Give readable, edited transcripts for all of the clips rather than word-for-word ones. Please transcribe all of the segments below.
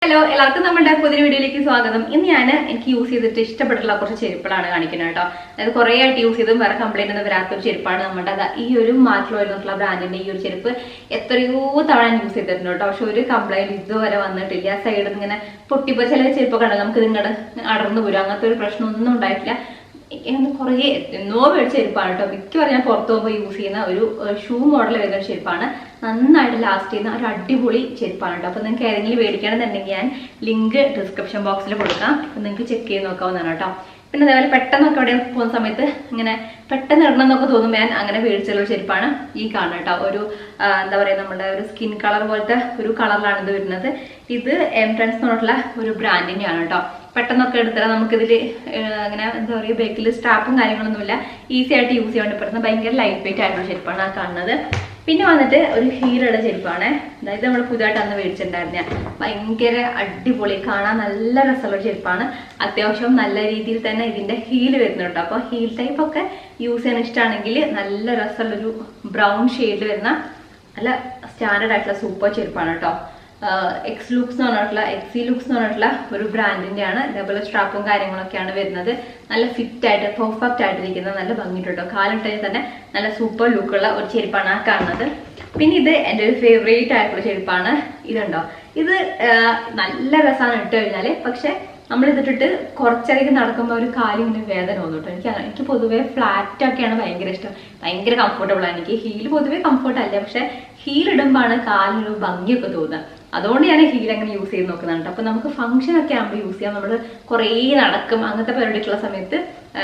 Hello എല്ലാവർക്കും നമ്മുടെ പുതിയ വീഡിയോയിലേക്ക് സ്വാഗതം. ഇന്ന് ഞാൻ എനിക്ക് യൂസ് ചെയ്തിട്ട് ഇഷ്ടപ്പെട്ടുള്ള കുറച്ച് ചെരുപ്പുകളാണ് കാണിക്കുന്നത് കേട്ടോ. അതായത് കുറേ ആയിട്ട് യൂസ് ചെയ്തും വേറെ കംപ്ലൈന്റ് ഒന്നും വരാത്തൊരു ചെരുപ്പാണ് നമ്മുടെ ഈ ഒരു മാർക്കലോയിൽ നിന്നുള്ള ബ്രാൻഡിന്റെ ഈ ഒരു ചെരുപ്പ് എത്രയോ തവണ യൂസ് ചെയ്തിട്ടുണ്ട് കേട്ടോ. പക്ഷെ ഒരു കംപ്ലൈന്റ് ഇതുവരെ വന്നിട്ടില്ല. സൈഡിൽ ഇങ്ങനെ പൊട്ടിപ്പോ ചില ചെരുപ്പൊക്കെ ഉണ്ടല്ലോ, നമുക്ക് ഇതിങ്ങടെ അടർന്നു പോരും, അങ്ങനത്തെ ഒരു പ്രശ്നമൊന്നും ഉണ്ടായിട്ടില്ല. കുറേ എന്നോ മേടിച്ച ചെരുപ്പാണ് കേട്ടോ. മിക്കവാറും ഞാൻ പുറത്തു പോകുമ്പോൾ യൂസ് ചെയ്യുന്ന ഒരു ഷൂ മോഡൽ വരുന്ന ചെരുപ്പാണ്. നന്നായിട്ട് ലാസ്റ്റ് ചെയ്യുന്ന ഒരു അടിപൊളി ചെരുപ്പാണ് കേട്ടോ. അപ്പൊ നിങ്ങൾക്ക് ഏതെങ്കിലും മേടിക്കണമെന്നുണ്ടെങ്കിൽ ഞാൻ ലിങ്ക് ഡിസ്ക്രിപ്ഷൻ ബോക്സിൽ കൊടുക്കാം. അപ്പൊ നിങ്ങൾക്ക് ചെക്ക് ചെയ്ത് നോക്കാവുന്നതാണ് കേട്ടോ. പിന്നെ അതേപോലെ പെട്ടെന്നൊക്കെ അവിടെ പോകുന്ന സമയത്ത് ഇങ്ങനെ പെട്ടെന്ന് ഇടണം എന്നൊക്കെ തോന്നുമ്പോൾ ഞാൻ അങ്ങനെ മേടിച്ചുള്ള ചെരുപ്പാണ് ഈ കാണുന്നത് കേട്ടോ. ഒരു എന്താ പറയുക, നമ്മുടെ ഒരു സ്കിൻ കളർ പോലത്തെ ഒരു കളറിലാണ് ഇത് വരുന്നത്. ഇത് എംട്രൻസ് എന്ന് പറഞ്ഞിട്ടുള്ള ഒരു ബ്രാൻഡിന്റെയാണ് കേട്ടോ. പെട്ടെന്നൊക്കെ എടുത്താൽ നമുക്കിതിൽ അങ്ങനെ എന്താ പറയുക, ബേക്കിൽ സ്ട്രാപ്പും കാര്യങ്ങളൊന്നുമില്ല, ഈസി ആയിട്ട് യൂസ് ചെയ്യാൻ വേണ്ടി പറ്റുന്ന ഭയങ്കര ലൈറ്റ് വെയിറ്റ് ആയിട്ടുള്ള ചെരുപ്പാണ് ആ കാണുന്നത്. പിന്നെ വന്നിട്ട് ഒരു ഹീലുള്ള ചെരുപ്പാണ്. അതായത് നമ്മൾ പുതുതായിട്ട് അന്ന് മേടിച്ചിട്ടുണ്ടായിരുന്ന ഭയങ്കര അടിപൊളി, കാണാൻ നല്ല രസമുള്ള ചെരുപ്പാണ്. അത്യാവശ്യം നല്ല രീതിയിൽ തന്നെ ഇതിന്റെ ഹീല് വരുന്നുണ്ട്. അപ്പോൾ ഹീൽ ടൈപ്പ് ഒക്കെ യൂസ് ചെയ്യാൻ ഇഷ്ടമാണെങ്കിൽ നല്ല രസമുള്ളൊരു ബ്രൗൺ ഷെയ്ഡിൽ വരുന്ന നല്ല സ്റ്റാൻഡേർഡ് ആയിട്ടുള്ള സൂപ്പർ ചെരുപ്പാണ് കേട്ടോ. എക്സി ലുക്സ് എന്ന് പറഞ്ഞിട്ടുള്ള ഒരു ബ്രാൻഡിന്റെ ആണ്. ഇതേപോലെ സ്ട്രാപ്പും കാര്യങ്ങളൊക്കെയാണ് വരുന്നത്. നല്ല ഫിറ്റ് ആയിട്ട് പെർഫെക്റ്റ് ആയിട്ടിരിക്കുന്ന നല്ല ഭംഗിയിട്ട് കേട്ടോ. കാലിട്ടാൽ തന്നെ നല്ല സൂപ്പർ ലുക്കുള്ള ഒരു ചെരുപ്പാണ് ആ കാണുന്നത്. പിന്നെ ഇത് എൻ്റെ ഒരു ഫേവറേറ്റ് ആയിട്ടുള്ള ചെരുപ്പാണ്. ഇതുണ്ടോ, ഇത് നല്ല രസമാണ് ഇട്ട് കഴിഞ്ഞാല്. പക്ഷെ നമ്മൾ ഇതിട്ടിട്ട് കുറച്ചധികം നടക്കുമ്പോൾ ഒരു കാലിങ്ങനെ വേദന തോന്നും കേട്ടോ. എനിക്ക് പൊതുവേ ഫ്ലാറ്റ് ഒക്കെയാണ് ഭയങ്കര ഇഷ്ടം, ഭയങ്കര കംഫർട്ടബിൾ ആണ് എനിക്ക്. ഹീൽ പൊതുവേ കംഫർട്ട് അല്ല, പക്ഷെ ഹീൽ ഇടുമ്പോഴാണ് കാലിനൊരു ഭംഗിയൊക്കെ തോന്നുക. അതുകൊണ്ട് ഞാൻ ഹീൽ അങ്ങനെ യൂസ് ചെയ്ത് നോക്കുന്നുണ്ട്. അപ്പൊ നമുക്ക് ഫംഗ്ഷൻ ഒക്കെ ആകുമ്പോൾ യൂസ് ചെയ്യാം. നമ്മൾ കുറേ നടക്കും, അങ്ങനത്തെ പരിപാടിക്കുള്ള സമയത്ത്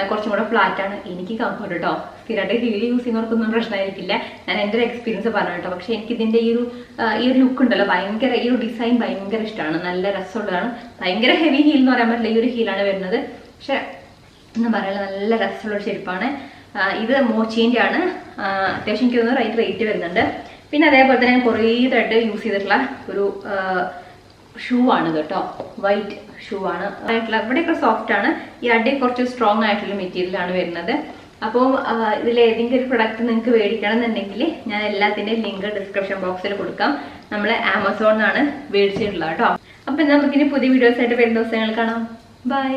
കുറച്ചും കൂടെ ഫ്ലാറ്റ് ആണ് എനിക്ക് കംഫർട്ട് കേട്ടോ. സ്ഥിരമായിട്ട് ഹീൽ യൂസ് ചെയ്യുന്നവർക്കൊന്നും പ്രശ്നമായിരിക്കില്ല, ഞാൻ എൻ്റെ ഒരു എക്സ്പീരിയൻസ് പറഞ്ഞു കേട്ടോ. പക്ഷെ എനിക്ക് ഇതിന്റെ ഈ ഒരു ലുക്ക് ഉണ്ടല്ലോ, ഭയങ്കര ഈ ഒരു ഡിസൈൻ ഭയങ്കര ഇഷ്ടമാണ്, നല്ല രസമുള്ളതാണ്. ഭയങ്കര ഹെവി ഹീൽ എന്ന് പറയാൻ പറ്റില്ല, ഈ ഒരു ഹീലാണ് വരുന്നത്. പക്ഷെ എന്ന് പറയാൻ നല്ല രസമുള്ള ഒരു ചെരുപ്പാണ്. ഇത് മോച്ചീൻ്റെ ആണ്. അത്യാവശ്യം എനിക്ക് തോന്നുന്നു റേറ്റ് വരുന്നുണ്ട്. പിന്നെ അതേപോലെ തന്നെ ഞാൻ കുറേ ഇതായിട്ട് യൂസ് ചെയ്തിട്ടുള്ള ഒരു ഷൂ ആണ് കേട്ടോ. വൈറ്റ് ഷൂ ആണ് ആയിട്ടുള്ള. ഇവിടെയൊക്കെ സോഫ്റ്റ് ആണ്, ഈ അടി കുറച്ച് സ്ട്രോങ് ആയിട്ടുള്ള മെറ്റീരിയലാണ് വരുന്നത്. അപ്പോൾ ഇതിൽ ഏതെങ്കിലും ഒരു പ്രൊഡക്റ്റ് നിങ്ങൾക്ക് മേടിക്കണം എന്നുണ്ടെങ്കിൽ ഞാൻ എല്ലാത്തിൻ്റെയും ലിങ്ക് ഡിസ്ക്രിപ്ഷൻ ബോക്സിൽ കൊടുക്കാം. നമ്മൾ ആമസോണിൽ നിന്നാണ് മേടിച്ചിട്ടുള്ളത് കേട്ടോ. അപ്പം നമുക്കിനി പുതിയ വീഡിയോസ് ആയിട്ട് വരുന്ന ദിവസങ്ങൾ കാണാം. ബൈ.